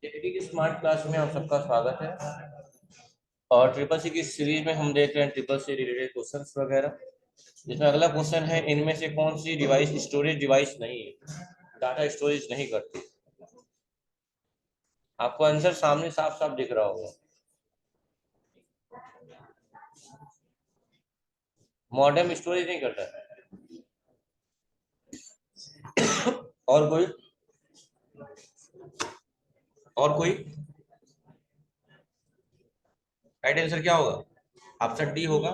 जेडीडी की smart class में आप सबका स्वागत है। और ट्रिपल सी की सीरीज में हम देख रहे हैं ट्रिपल सी रिलेटेड क्वेश्चंस वगैरह, जिसमें अगला क्वेश्चन है इनमें से कौन सी डिवाइस स्टोरेज डिवाइस नहीं है, डाटा स्टोरेज नहीं करती। आपको आंसर सामने साफ साफ दिख रहा होगा। मॉडेम स्टोरेज नहीं करता है। और कोई और कोई राइट आंसर क्या होगा? ऑप्शन डी होगा।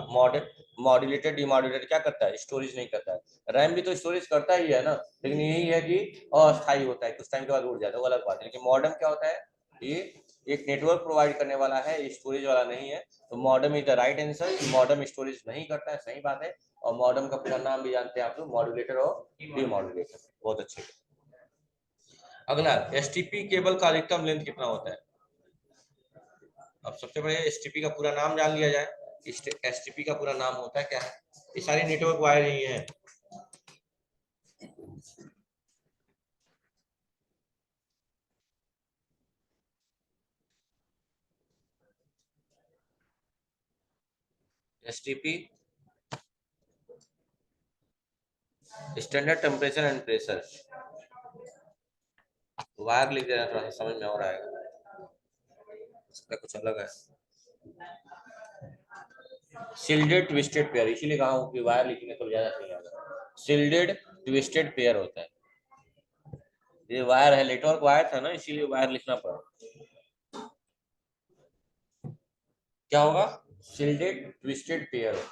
मॉड्यूलेटर डिमॉड्यूलेटर क्या करता है? स्टोरेज नहीं करता है। रैम भी तो स्टोरेज करता ही है ना, लेकिन यही है कि अस्थायी होता है, कुछ टाइम के बाद उड़ जाता है, वो अलग बात है। लेकिन मॉडेम क्या होता है? ये एक नेटवर्क प्रोवाइड करने वाला है, स्टोरेज वाला नहीं है। तो modem is the right answer. Modem storage नहीं करता है, सही बात है। और मॉडेम का पूरा नाम भी जानते हैं आप लोग, मॉड्यूलेटर और डिमॉड्यूलेटर। बहुत अच्छे। अगला, एसटीपी केबल का अधिकतम लेंथ कितना होता है? अब सबसे पहले एसटीपी का पूरा नाम जान लिया जाए। एसटीपी का पूरा नाम होता है क्या है? ये सारी नेटवर्क वायर ही है। STP standard temperature and pressure. Wire लिख देना, थोड़ा सा समझ में और आएगा। इसका कुछ अलग है। शिल्डेड ट्विस्टेड पेयर, इसीलिए कहा हूँ कि वायर लिखेंगे तो ज्यादा सही आएगा। शिल्डेड ट्विस्टेड पेयर होता है। ये वायर है, नेटवर्क वायर था ना, इसीलिए वायर लिखना पड़ा। क्या होगा? शिल्डेड ट्विस्टेड पेयर।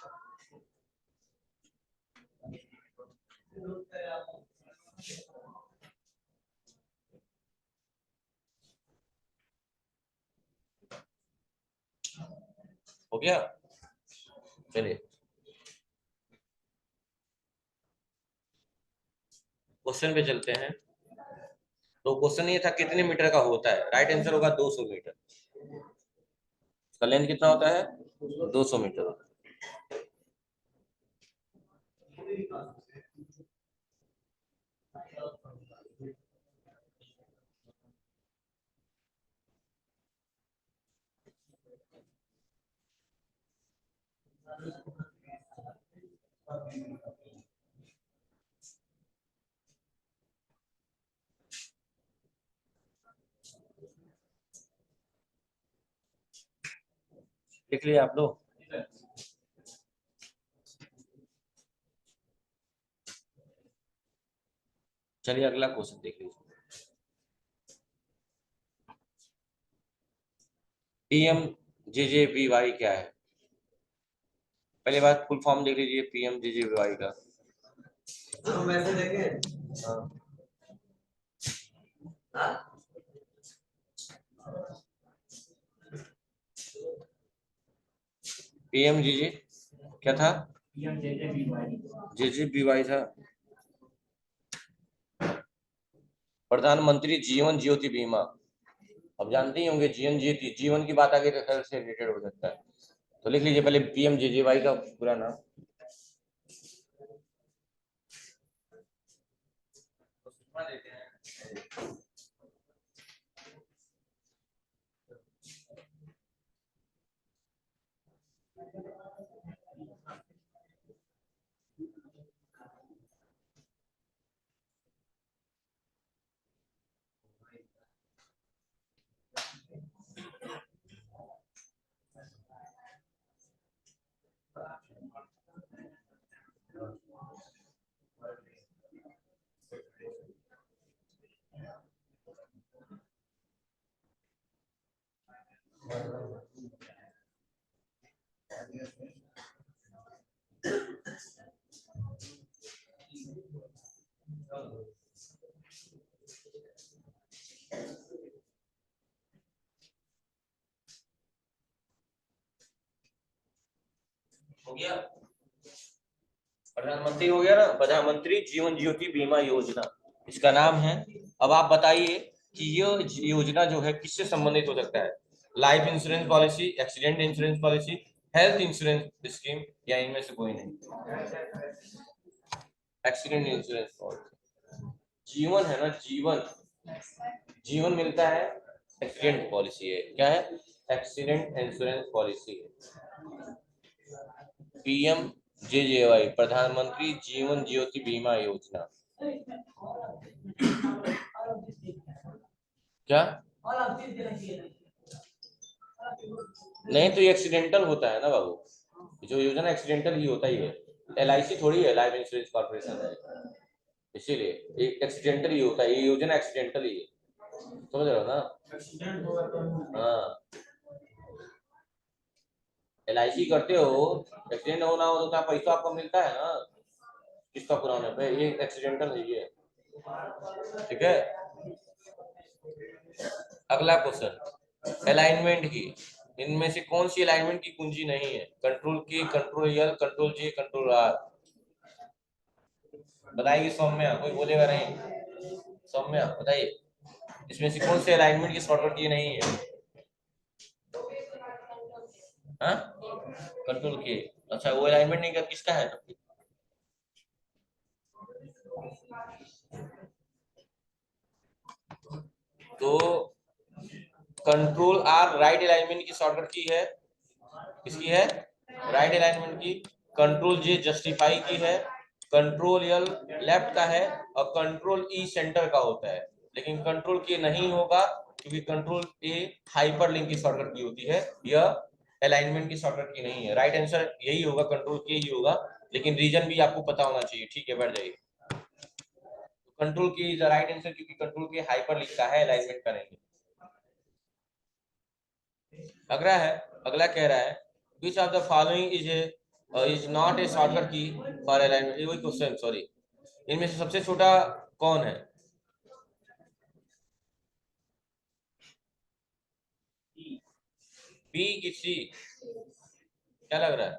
हो गया। चलिए क्वेश्चन पे चलते हैं। तो क्वेश्चन ये था कितने मीटर का होता है? राइट आंसर होगा 200 मीटर। इसका लेंथ कितना होता है? 200 मीटर। लिख लिया आप लोग? चलिए अगला क्वेश्चन देख लीजिए। पीएम जेजेबीवाई क्या है? पहली बात फुल फॉर्म देख लीजिए पीएम जेजेबीवाई का। पीएम जेजे क्या था? जेजेबीवाई था। प्रधानमंत्री जीवन ज्योति बीमा। अब जानते ही होंगे जीवन ज्योति, जीवन की बात आगे तो से रिलेटेड हो सकता है। तो लिख लीजिए पहले पीएम जेजेबीवाई का पूरा नाम। हो गया। प्रधानमंत्री हो गया ना, प्रधानमंत्री जीवन ज्योति बीमा योजना इसका नाम है। अब आप बताइए कि ये योजना जो है किससे संबंधित हो सकता है? Life insurance policy, accident insurance policy, health insurance scheme, या इनमें से कोई नहीं? Accident insurance policy. जीवन है ना, जीवन। जीवन मिलता है एक्सीडेंट पॉलिसी है। क्या है? एक्सीडेंट इंश्योरेंस पॉलिसी है। पीएम जेजेवाई, प्रधानमंत्री जीवन ज्योति बीमा योजना। क्या? नहीं तो ये एक्सीडेंटल होता है ना बाबू, जो योजना एक्सीडेंटल ही होता ही है। एलआईसी थोड़ी है, लाइफ इंश्योरेंस कॉर्पोरेशन है, इसीलिए एक एक्सीडेंटल ही होता है, ये योजना एक्सीडेंटल ही है। समझ रहे हो ना? हाँ, एलआईसी करते हो, एक्सीडेंट होना हो तो क्या पैसा आपको मिलता है ना किसका पुराने पे, ये एक्सीडेंटल ही है। ठीक है। अगला क्वेश्चन, अलाइनमेंट की इनमें से कौन सी अलाइनमेंट की कुंजी नहीं है? Control key, control L, control G, control R. बताइए सौम्या, कोई बोलेगा नहीं? सौम्या बताइए, इसमें से कौन से अलाइनमेंट की शॉर्टकट की नहीं है? हाँ, कंट्रोल के। अच्छा, वो अलाइनमेंट नहीं कर किसका है तब? तो कंट्रोल आर राइट अलाइनमेंट की शॉर्टकट की है। किसकी है? राइट अलाइनमेंट की। कंट्रोल जे जस्टिफाई की है। कंट्रोल एल लेफ्ट का है। और कंट्रोल ई सेंटर का होता है। लेकिन कंट्रोल के नहीं होगा, क्योंकि कंट्रोल ए हाइपरलिंक की शॉर्टकट की होती है, यह अलाइनमेंट की शॉर्टकट की नहीं है। राइट आंसर यही होगा, कंट्रोल के ही होगा। लेकिन रीजन भी आपको पता होना चाहिए। ठीक है, बैठ जाइए। कंट्रोल की इज द राइट आंसर, क्योंकि कंट्रोल के हाइपरलिंक का है, अलाइनमेंट का नहीं है। अगला है, अगला कह रहा है which of the following is not a shortcut की फॉर अलाइनमेंट। वही क्वेश्चन, सॉरी। इनमें से सबसे छोटा कौन है? बी की सी? क्या लग रहा है?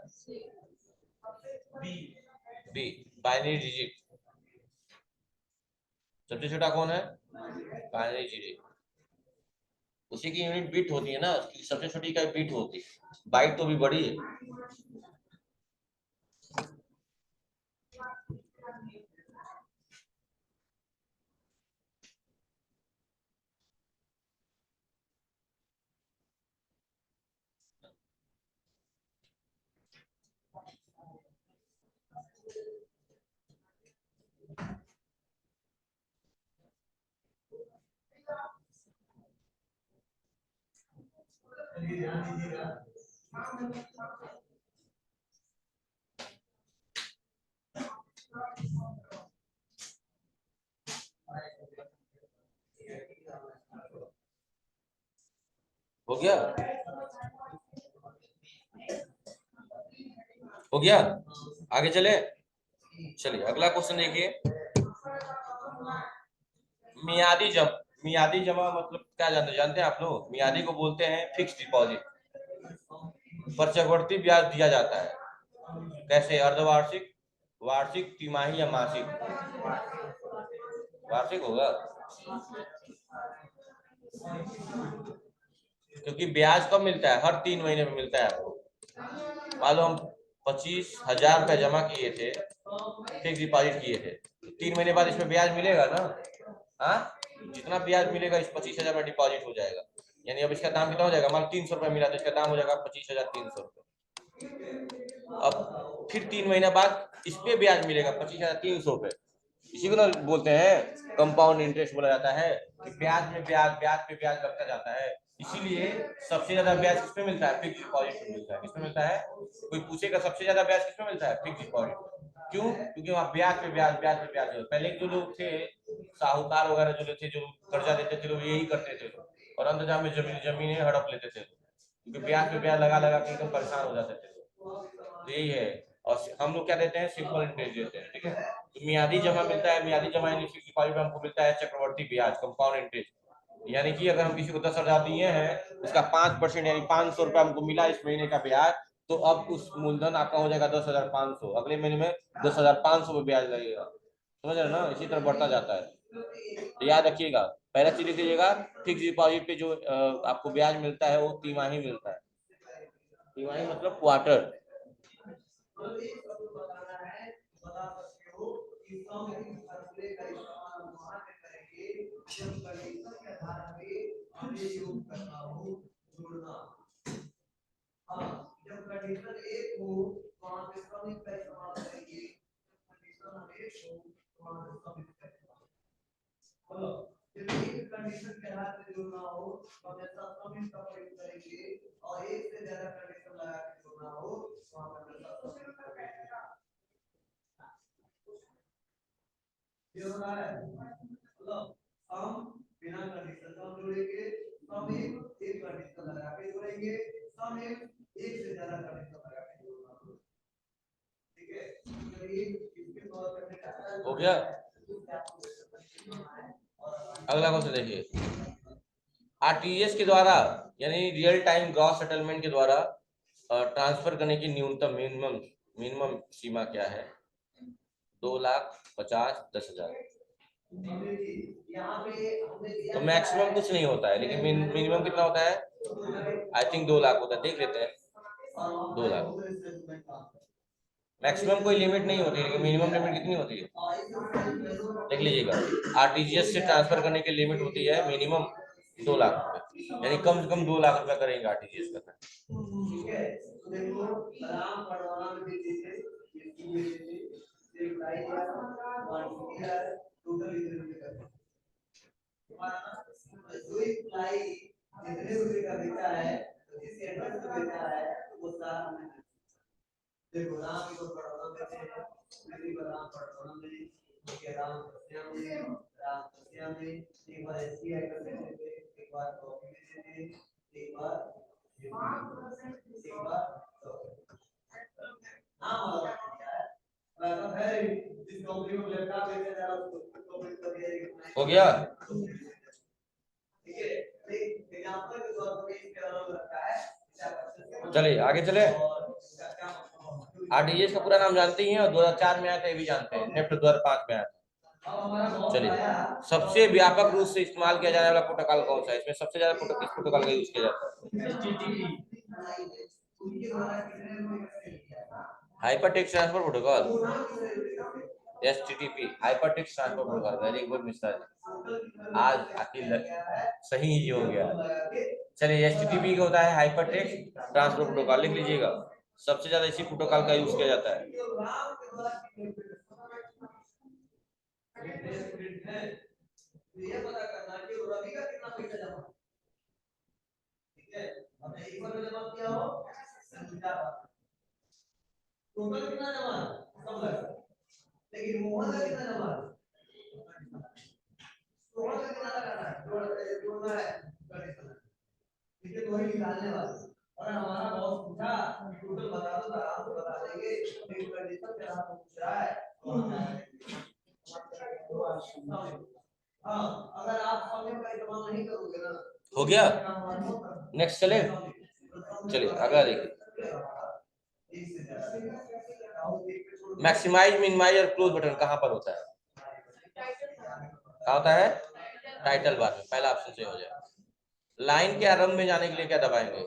B, binary digit. सबसे छोटा कौन है? Binary digit. उसी की यूनिट बिट होती है ना, उसकी सबसे छोटी का बिट होती है, बाइट तो भी बड़ी है। हो गया? हो गया? आगे चले? चलिए अगला क्वेश्चन देखिए। मियादी जमा, मियादी जमा मतलब क्या जानते जानते हैं आप लोग? मियादी को बोलते हैं फिक्स डिपॉजिट, पर चक्रवृद्धि ब्याज दिया जाता है। कैसे? अर्धवार्षिक, वार्षिक, तिमाही या मासिक? वार्षिक होगा, क्योंकि ब्याज कब मिलता है? हर 3 महीने में मिलता है आपको। मान लो हम 25,000 रुपये जमा किए थे, फिक्स डिपॉजिट किए थे, तो 3 महीने बाद इसमें ब्याज मिलेगा ना? हाँ, जितना ब्याज मिलेगा इस 25,000 में डिपॉजिट हो जाएगा। यानी अब इसका दाम कितना हो जाएगा? मान 300 रुपये मिला तो इसका दाम हो जाएगा 25,300 रुपये। अब फिर 3 महीने बाद इस पे ब्याज मिलेगा 25,300 रुपये। इसी को ना बोलते हैं कंपाउंड इंटरेस्ट बोला जाता है, कि ब्याज में ब्याज, ब्याज पे ब्याज लगता जाता है। इसीलिए सबसे ज्यादा ब्याज किसमें मिलता है? फिक्स डिपॉजिट में मिलता है। किसमें मिलता है? कोई पूछेगा सबसे ज्यादा ब्याज किसमें मिलता है? Fix deposit. क्यों? क्योंकि वहाँ ब्याज पे ब्याज, ब्याज पे ब्याज। पहले जो लोग थे, साहूकार वगैरह जो थे, जो कर्जा देते थे, लोग यही करते थे, और अंतजाम में जमीनें हड़प लेते थे, क्योंकि ब्याज पे ब्याज लगा लगा के एकदम परेशान हो जाते थे। तो यही है। और हम लोग क्या देते हैं? सिंपल इंटरेस्ट देते हैं। ठीक है, तो मियादी जमा मिलता है, मियादी जमा यानी फिक्स डिपॉजिट में हमको मिलता है चक्रवर्ती ब्याज, कंपाउंड इंटरेस्ट। यानी कि अगर हम किसी को 10,000 दिए हैं, उसका 5% यानी 500 रुपया हमको मिला इस महीने का ब्याज, तो अब उस मूलधन आपका हो जाएगा 10,500। अगले महीने में 10,500 पे ब्याज लगेगा। समझ रहे ना? इसी तरह बढ़ता जाता है। तो याद रखिएगा, पहला चीज लिख लीजिएगा, फिक्स डिपॉजिट पे जो आपको ब्याज मिलता है वो तिमाही मिलता है। तिमाही मतलब क्वार्टर। हो गया। अगला क्वेश्चन देखिए, आरटीजीएस के द्वारा यानी रियल टाइम ग्रॉस सेटलमेंट के द्वारा ट्रांसफर करने की न्यूनतम मिनिमम सीमा क्या है? 2,50,10,000। तो मैक्सिमम कुछ नहीं होता है, लेकिन मिनिमम कितना होता है? आई थिंक 2 लाख होता है, देख लेते हैं। 2 लाख। मैक्सिमम कोई लिमिट नहीं होती, लेकिन मिनिमम लिमिट कितनी होती है? देख लीजिएगा, आरटीजीएस से ट्रांसफर करने की लिमिट होती है मिनिमम 2 लाख रुपए, यानी कम से कम 2 लाख रुपए करेंगे आरटीजीएस करना। हो गया। चलिए आगे चले। आरटीजीएस का पूरा नाम जानते ही हैं और 2004 में आया था, ये भी जानते हैं। नेफ्ट 2005 में आया था। चलिए, सबसे व्यापक रूप से इस्तेमाल किया जाने वाला प्रोटोकॉल कौन सा है? इसमें सबसे ज्यादा किस प्रोटोकॉल का यूज किया जाता है? Hypertext transfer protocol, HTTP, hypertext transfer protocol. Very good mister, आज आखिर सही ही हो गया। चलिए, एचटीटीपी का होता है हाइपरटेक्स्ट ट्रांसफर प्रोटोकॉल, लिख लीजिएगा। सबसे ज्यादा इसी प्रोटोकॉल का यूज किया जाता है। हो गया। नेक्स्ट चले। चलिए अगला देखिए, मैक्सिमाइज, मिनिमाइज और क्लोज बटन कहां पर होता है? कहा होता है? टाइटल बार में। पहला ऑप्शन सही हो जाएगा। लाइन के आरंभ में जाने के लिए क्या दबाएंगे?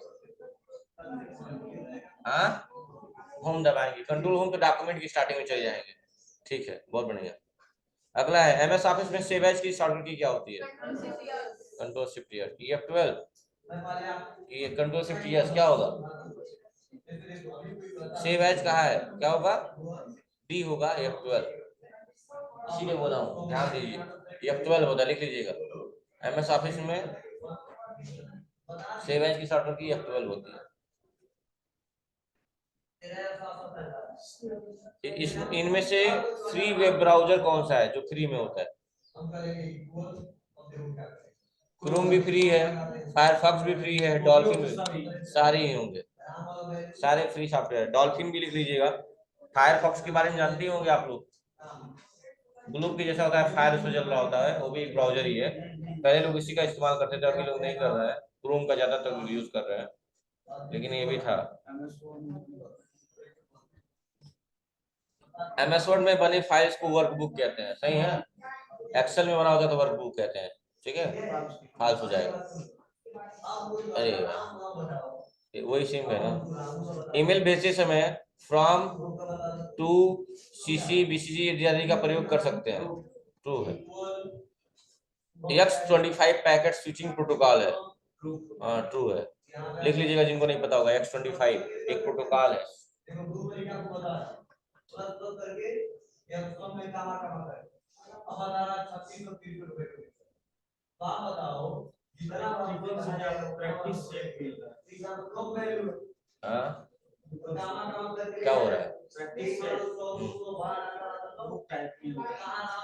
हाँ, होम दबाएंगे। कंट्रोल होम तो डॉक्यूमेंट की स्टार्टिंग में चले जाएंगे। ठीक है, बहुत बढ़िया। अगला है, एमएस ऑफिस में सेव एज की शॉर्टकट की क्या होती है? Control shift S. F12 ये कंट्रोल शिफ्ट एस क्या होगा? सेव एज कहा है, क्या होगा? डी होगा, F12। इसीलिए बोला हूँ, ध्यान दीजिए। F12 होता है, लिख लीजिएगा। एमएस ऑफिस में सेव एज की शॉर्टकट की F12 होती है। इनमें से फ्री वेब ब्राउजर कौन सा है जो फ्री में होता है? क्रोम भी फ्री है, फायरफॉक्स भी फ्री है, डॉल्फिन भी, सारे ही होंगे, सारे फ्री सॉफ्टवेयर। डॉल्फिन भी लिख लीजिएगा। फायरफॉक्स के बारे में जानते होंगे आप लोग, ब्लू के जैसा होता है, फायर उसमें चल रहा होता है, वो भी एक ब्राउजर ही है। पहले लोग इसी का इस्तेमाल करते थे, अभी लोग नहीं कर रहे हैं, क्रोम का ज्यादातर यूज कर रहे हैं, लेकिन ये भी था। एमएस वर्ड में बने फाइल्स को वर्कबुक कहते हैं, सही है। एक्सेल में बना होता है तो वर्कबुक कहते हैं, ठीक है, फाल्स हो जाएगा। अरे वही सेम है ना। ईमेल भेजते समय फ्रॉम, टू, सीसी, बीसीजी इत्यादि का प्रयोग कर सकते हैं, ट्रू है। X25 पैकेट स्विचिंग प्रोटोकॉल है, ट्रू है। लिख लीजिएगा जिनको नहीं पता होगा। X25 एक प्रोटोकॉल है। हाँ क्या हो रहा है?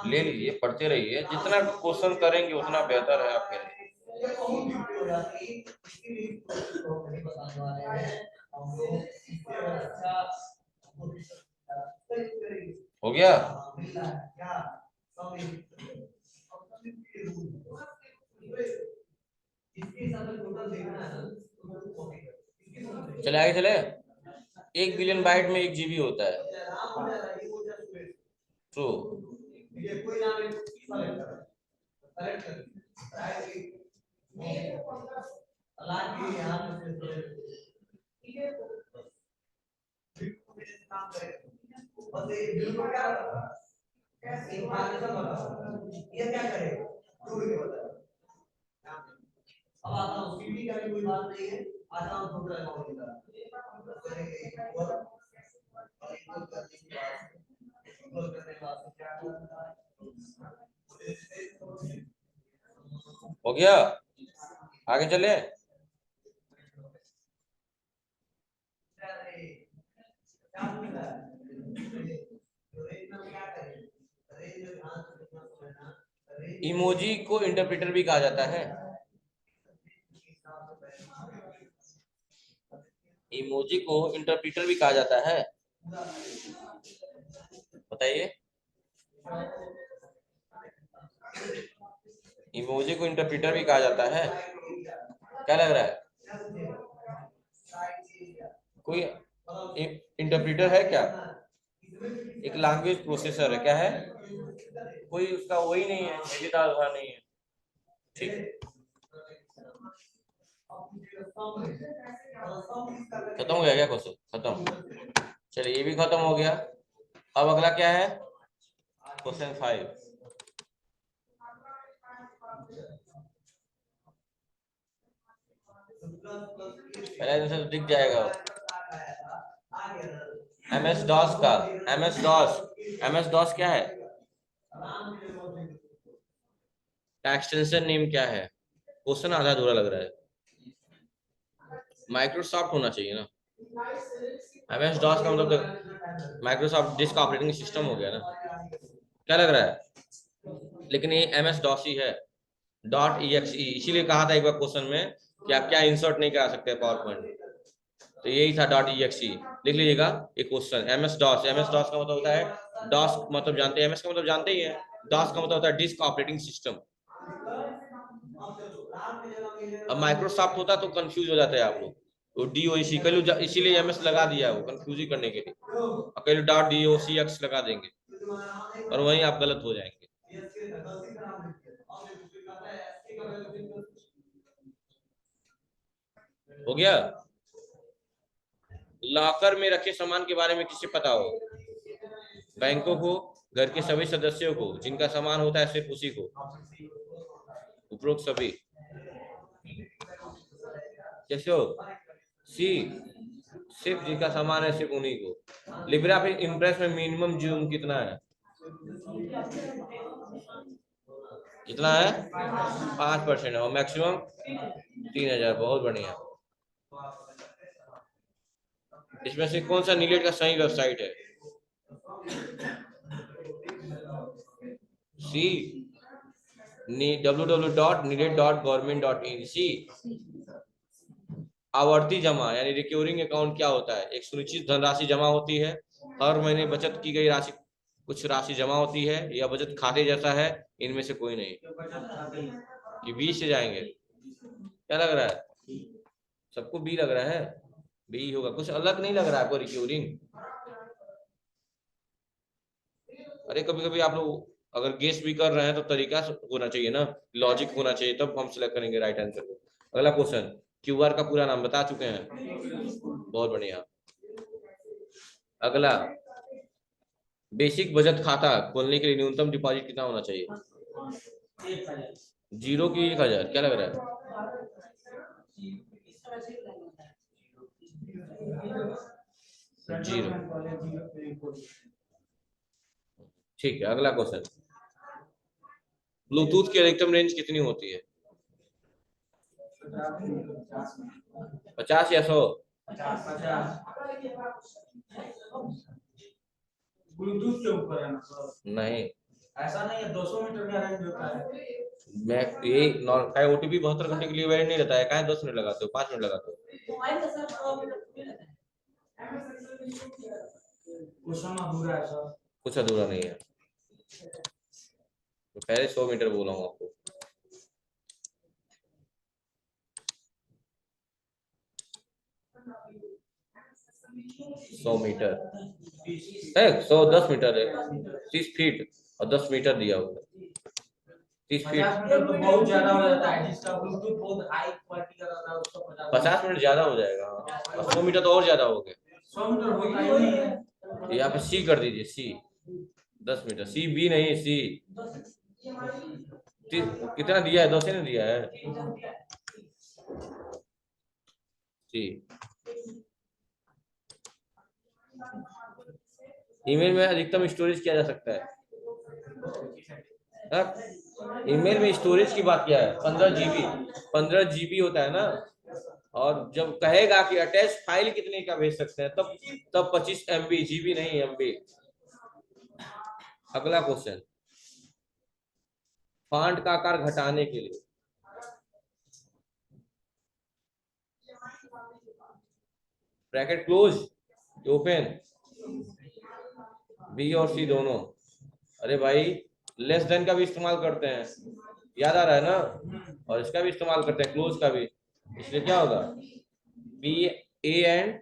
ले लीजिए, पढ़ते रहिए, जितना क्वेश्चन करेंगे उतना बेहतर है आपके लिए। हो गया? चले आगे चले। 1 बिलियन बाइट में 1 GB होता है। ट्रू। अब आता हूँ सीटी का भी कोई बात नहीं है, आता हूँ टोटल अमाउंट का। हो गया? आगे चले। इमोजी को इंटरप्रेटर भी कहा जाता है। इमोजी को इंटरप्रेटर भी कहा जाता है, बताइए। इमोजी को इंटरप्रेटर भी कहा जाता है, क्या लग रहा है? कोई इंटरप्रेटर है क्या? एक लैंग्वेज प्रोसेसर है, क्या है? कोई उसका वही नहीं है, नहीं है। ठीक, खत्म हो गया क्या क्वेश्चन? खत्म। चलिए ये भी खत्म हो गया। अब अगला क्या है? क्वेश्चन 5। पहला आंसर दिख जाएगा। MS DOS का, MS DOS क्या है? एक्सटेंशन नेम क्या है? क्वेश्चन आधा अधूरा लग रहा है। माइक्रोसॉफ्ट होना चाहिए ना। MS DOS का मतलब माइक्रोसॉफ्ट डिस्क ऑपरेटिंग सिस्टम हो गया ना, क्या लग रहा है? लेकिन ये MS DOS ही है, .exe। इसीलिए कहा था एक बार क्वेश्चन में कि आप क्या इंसर्ट नहीं करा सकते पावर पॉइंट, तो यही था .exe। लिख लीजिएगा ये क्वेश्चन। MS DOS का मतलब होता है, DOS मतलब जानते हैं, MS का मतलब जानते ही हैं, DOS का मतलब होता है डिस्क ऑपरेटिंग सिस्टम। अब माइक्रोसॉफ्ट होता तो कंफ्यूज हो जाते हैं आप लोग, तो DOC कल इसीलिए MS लगा दिया है, वो कंफ्यूज ही करने के लिए। और कल .docx लगा देंगे और वहीं आप गलत हो जाएंगे। हो गया? लॉकर में रखे सामान के बारे में किसे पता हो? बैंकों को, घर के सभी सदस्यों को, जिनका सामान होता है सिर्फ उसी को, उपरोक्त सभी। कैसे हो? सी, सिर्फ जिनका सामान है सिर्फ उन्हीं को। लिब्रा इम्प्रेस में मिनिमम जूम कितना है? कितना है? 5% है, और मैक्सिमम 3000। बहुत बढ़िया। इसमें से कौन सा नीलेट का सही वेबसाइट है? सी, www.nilet.government.in। सी, आवर्ती जमा यानी रिक्योरिंग अकाउंट क्या होता है? एक सुनिश्चित धनराशि जमा होती है, हर महीने बचत की गई राशि, कुछ राशि जमा होती है, या बचत खाते जैसा है, इनमें से कोई नहीं। कि बी से जाएंगे? क्या लग रहा है सबको? बी लग रहा है? बी होगा, कुछ अलग नहीं लग रहा है आपको रिक्योरिंग? अरे कभी कभी आप लोग अगर गेस भी कर रहे हैं तो तरीका होना चाहिए ना, लॉजिक होना चाहिए, तब हम सिलेक्ट करेंगे राइट आंसर को। अगला क्वेश्चन, QR का पूरा नाम बता चुके हैं, बहुत बढ़िया। अगला, बेसिक बचत खाता खोलने के लिए न्यूनतम डिपॉजिट कितना होना चाहिए? 0 की 1000। क्या लग रहा है? जीरो। ठीक है, अगला क्वेश्चन, ब्लूटूथ की अधिकतम रेंज कितनी होती है? 50 या 100? ब्लूटूथ के ऊपर है ना सर? नहीं, ऐसा नहीं है, 200 मीटर का रेंज होता है। मैं ये नॉर्मल ओटीपी 72 घंटे के लिए वैलिड नहीं रहता है, कहाँ 10 मिनट लगाते हो, 5 मिनट लगाते हो? क्वेश्चन अधूरा है सर। कुछ अधूरा नहीं है, तो पहले 100 मीटर बोला हूँ आपको। सौ मीटर है, 110 मीटर है, 30 फीट और 10 मीटर दिया हुआ है, 30 फीट। 50 मीटर तो बहुत ज्यादा हो जाता है, जिसका ब्लूटूथ बहुत हाई क्वालिटी का रहता है उसको 50 मिनट ज्यादा हो जाएगा, और 100 मीटर तो और ज्यादा हो गए। 100 मीटर होता ही नहीं है। यहाँ पे सी कर दीजिए, सी 10 मीटर, सी बी नहीं सी। कितना दिया है, 10 ही ना दिया है, सी। ईमेल में अधिकतम स्टोरेज किया जा सकता है? ईमेल में स्टोरेज की बात किया है, 15 GB, 15 GB होता है ना। और जब कहेगा कि अटैच फाइल कितने का भेज सकते हैं, तब 25 MB, GB नहीं MB। अगला क्वेश्चन, फॉन्ट का आकार घटाने के लिए ब्रैकेट क्लोज ओपन, बी और सी दोनों? अरे भाई, लेस देन का भी इस्तेमाल करते हैं, याद आ रहा है ना, और इसका भी इस्तेमाल करते हैं, क्लोज का भी। इसलिए क्या होगा, बी ए एंड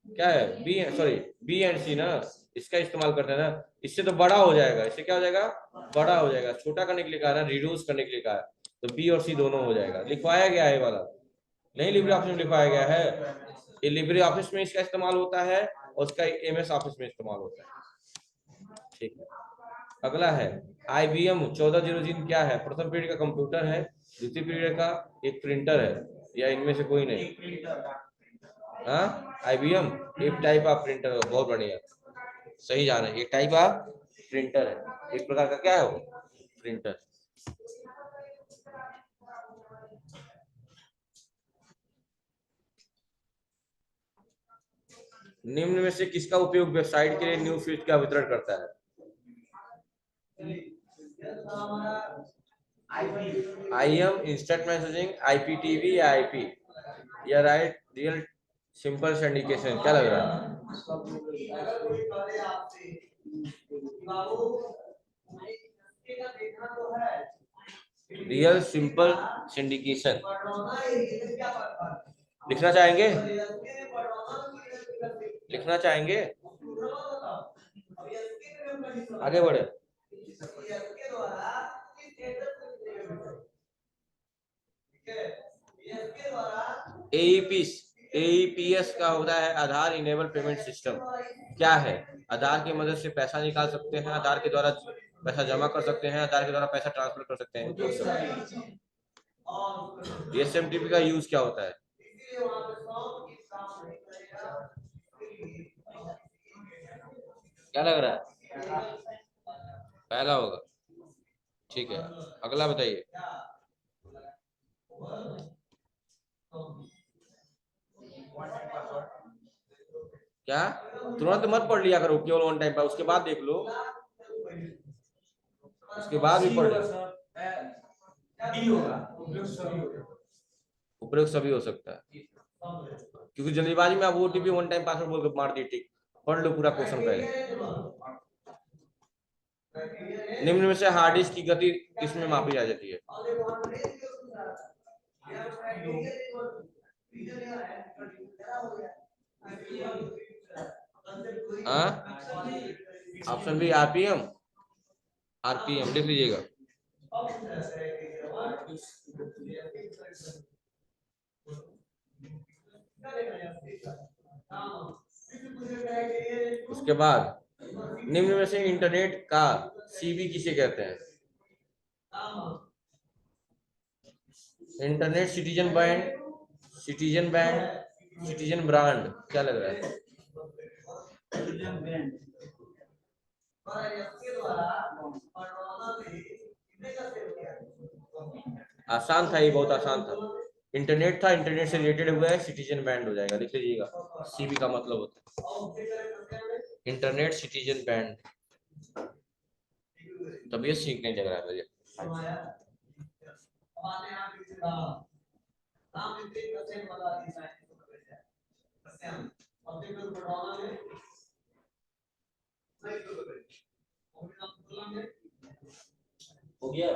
क्या है, बी सॉरी बी एंड सी ना, इसका इस्तेमाल करते हैं ना। इससे तो बड़ा हो जाएगा, इससे क्या हो जाएगा, बड़ा हो जाएगा। छोटा करने के लिए कहा है ना, रिड्यूस करने के लिए कहा है, तो बी और सी दोनों हो जाएगा। लिखवाया गया है वाला, नहीं लिब्रे ऑफिस में लिखवाया गया है, ये लिब्रे ऑफिस में इसका इस्तेमाल होता है और उसका MS ऑफिस में इस्तेमाल होता है। ठीक है, अगला है IBM 1403 क्या है? प्रथम पीढ़ी का कंप्यूटर है, द्वितीय पीढ़ी का एक प्रिंटर है, या इनमें से कोई नहीं? हाँ, IBM एक टाइप ऑफ प्रिंटर है, बहुत बढ़िया, सही जाना है, एक टाइप ऑफ प्रिंटर है, एक प्रकार का क्या है वो, प्रिंटर। निम्न में से किसका उपयोग वेबसाइट के लिए न्यूज फीड का वितरण करता है? IM इंस्टेंट मैसेजिंग, IPTV या IP, या राइट रियल सिंपल सिंडिकेशन, क्या लग रहा है? रियल सिंपल सिंडिकेशन लिखना चाहेंगे, लिखना चाहेंगे, आगे बढ़े। AEPS का होता है आधार इनेबल पेमेंट सिस्टम, क्या है? आधार की मदद से पैसा निकाल सकते हैं, आधार के द्वारा पैसा जमा कर सकते हैं, आधार के द्वारा पैसा ट्रांसफर कर सकते हैं। SMTP का यूज क्या होता है? क्या लग रहा है, पहला होगा? ठीक है, अगला बताइए। क्या, तुरंत मत पढ़ लिया करो, केवल वन टाइम पर, उसके बाद देख लो, उसके बाद भी पढ़ लो। उपयोग सभी हो सकता है, क्योंकि जल्दीबाजी में आप OTP वन टाइम पासवर्ड बोल के मार दी, ठीक। पढ़ लो पूरा क्वेश्चन पहले। निम्न में से हार्ड डिस्क की गति किसमें मापी जा जाती है? ऑप्शन बी RPM लिख लीजिएगा। उसके बाद निम्न में से इंटरनेट का CB किसे कहते हैं? Internet citizen band, citizen band, citizen brand, क्या लग रहा है? सिटीजन बैंड आसान था, ये बहुत आसान था। इंटरनेट था, इंटरनेट से रिलेटेड हुआ है, सिटीजन बैंड हो जाएगा, लिख लीजिएगा। सीबी का मतलब होता है इंटरनेट सिटीजन बैंड। तबीयत ठीक नहीं लग रहा है मुझे। हो गया।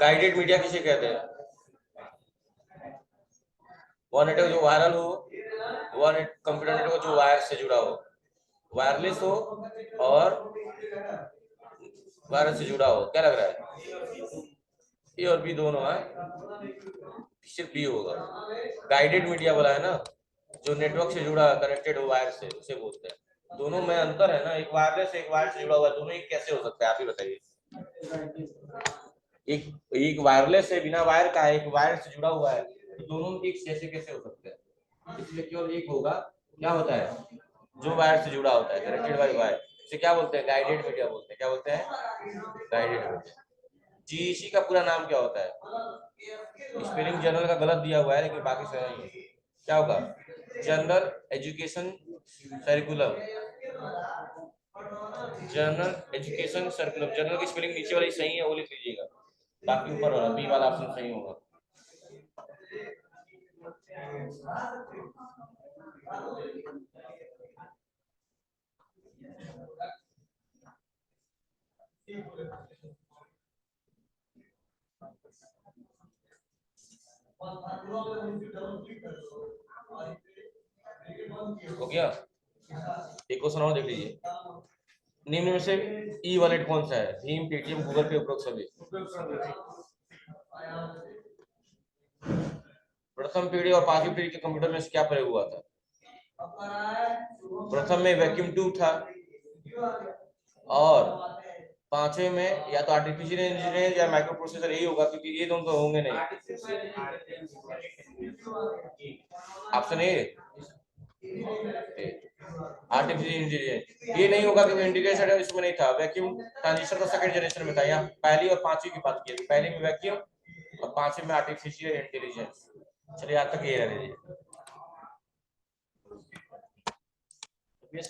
गाइडेड मीडिया किसे कहते हैं? वो नेटवर्क जो वायरल हो, वो कंप्यूटर नेटवर्क जो वायर से जुड़ा हो, वायरलेस हो और वायरस से जुड़ा हो। क्या लग रहा है? ए और बी दोनों है, सिर्फ बी होगा। गाइडेड मीडिया बोला है ना, जो नेटवर्क से जुड़ा कनेक्टेड हो वायर से, उसे बोलते हैं। दोनों में अंतर है ना, एक वायरलेस एक वायर से जुड़ा हुआ है, दोनों ही कैसे हो सकता है आप ही बताइए। एक वायरलेस है, बिना वायर का है, एक वायर से जुड़ा हुआ है, तो दोनों एक जैसे कैसे हो सकते हैं? इसलिए केवल एक होगा। क्या होता है? जो वायर से जुड़ा होता है, कनेक्टेड बाय वायर, इसे क्या बोलते हैं? गाइडेड मीडिया बोलते हैं। क्या बोलते हैं? Guided media. जीईसी का पूरा नाम क्या होता है? स्पेलिंग जनरल का गलत दिया हुआ है, लेकिन बाकी सही है। क्या होगा? General education सर्कुलम। General education सर्कुलम। General की स्पेलिंग नीचे वाली सही है, वो लिख लीजिएगा, बाकी ऊपर वाला बी वाला ऑप्शन सही होगा। हो गया। एक क्वेश्चन और देख लीजिए। निम्न में से ई वॉलेट कौन सा है? भीम, पेटीएम, गूगल पे, उपरोक्त सभी। प्रथम पीढ़ी और पांचवी पीढ़ी के कंप्यूटर में क्या प्रयोग हुआ था? प्रथम में वैक्यूम ट्यूब था, और पांचवे में या तो आर्टिफिशियल इंटेलिजेंस या माइक्रो प्रोसेसर, यही होगा, क्योंकि ये दोनों तो होंगे नहीं। ऑप्शन ए आर्टिफिशियल इंटेलिजेंस, ये नहीं होगा क्योंकि इंटीग्रेशन इसमें नहीं था। वैक्यूम ट्रांजिस्टर तो सेकंड जनरेशन में था। यहाँ पहली और पांचवी की बात की, पहले में वैक्यूम और पांचवे में आर्टिफिशियल इंटेलिजेंस। चलिए आज तक ये रह लीजिए।